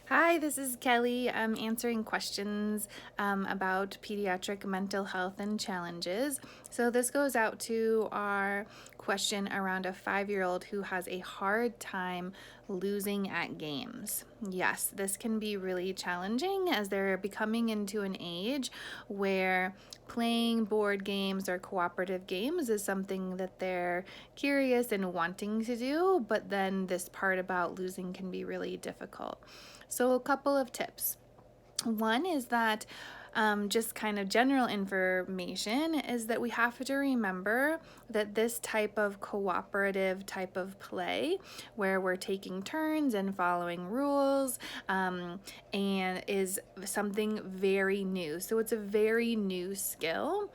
Hi, this is Kelly. I'm answering questions about pediatric mental health and challenges. So this goes out to our question around a 5-year-old who has a hard time losing at games. Yes, this can be really challenging as they're becoming into an age where playing board games or cooperative games is something that they're curious and wanting to do, but then this part about losing can be really difficult. So a couple of tips. One is that just kind of general information is that we have to remember that this type of cooperative type of play where we're taking turns and following rules and is something very new. So it's a very new skill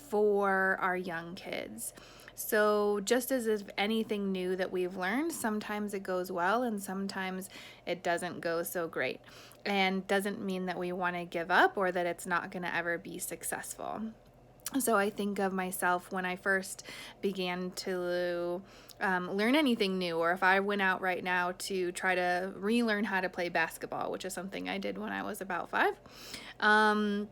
for our young kids. So just as if anything new that we've learned, sometimes it goes well and sometimes it doesn't go so great. And doesn't mean that we want to give up or that it's not going to ever be successful. So I think of myself when I first began to learn anything new, or if I went out right now to try to relearn how to play basketball, which is something I did when I was about 5.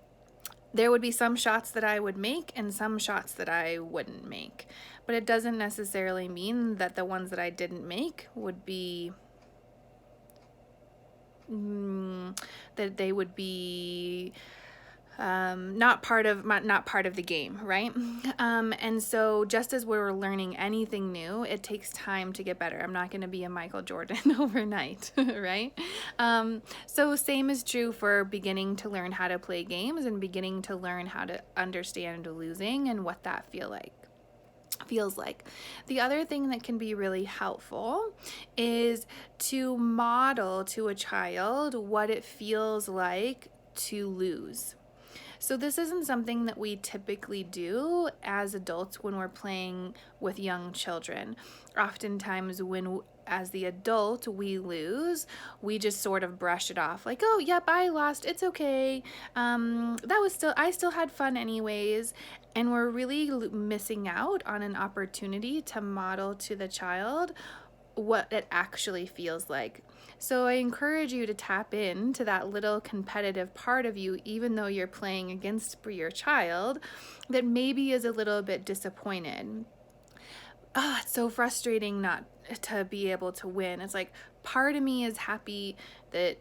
There would be some shots that I would make and some shots that I wouldn't make. But it doesn't necessarily mean that the ones that I didn't make would be that they would be not part of the game, right? And so just as we're learning anything new, it takes time to get better. I'm not going to be a Michael Jordan overnight, right? So same is true for beginning to learn how to play games and beginning to learn how to understand losing and what that feels like. The other thing that can be really helpful is to model to a child what it feels like to lose. So this isn't something that we typically do as adults when we're playing with young children. Oftentimes when as the adult we lose, we just sort of brush it off like, oh, yep, I lost, it's okay. I still had fun anyways. And we're really missing out on an opportunity to model to the child what it actually feels like. So I encourage you to tap into that little competitive part of you, even though you're playing against your child that maybe is a little bit disappointed. It's so frustrating not to be able to win. It's like part of me is happy that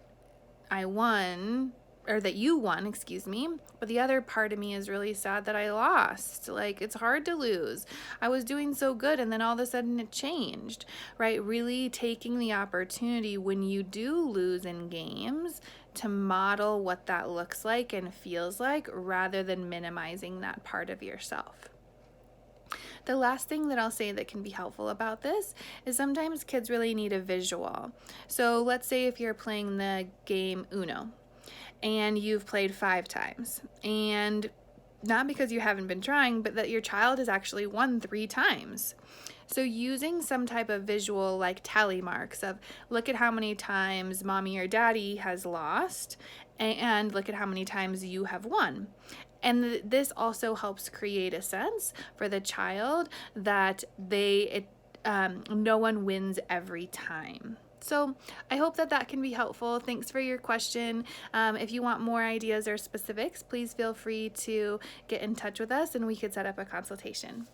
I won, or that you won, excuse me, but the other part of me is really sad that I lost. Like, it's hard to lose. I was doing so good and then all of a sudden it changed, right? Really taking the opportunity when you do lose in games to model what that looks like and feels like rather than minimizing that part of yourself. The last thing that I'll say that can be helpful about this is sometimes kids really need a visual. So let's say if you're playing the game Uno and you've played 5 times, and not because you haven't been trying, but that your child has actually won 3 times. So using some type of visual like tally marks of look at how many times mommy or daddy has lost and look at how many times you have won. And this also helps create a sense for the child that no one wins every time. So I hope that can be helpful. Thanks for your question. If you want more ideas or specifics, please feel free to get in touch with us and we could set up a consultation.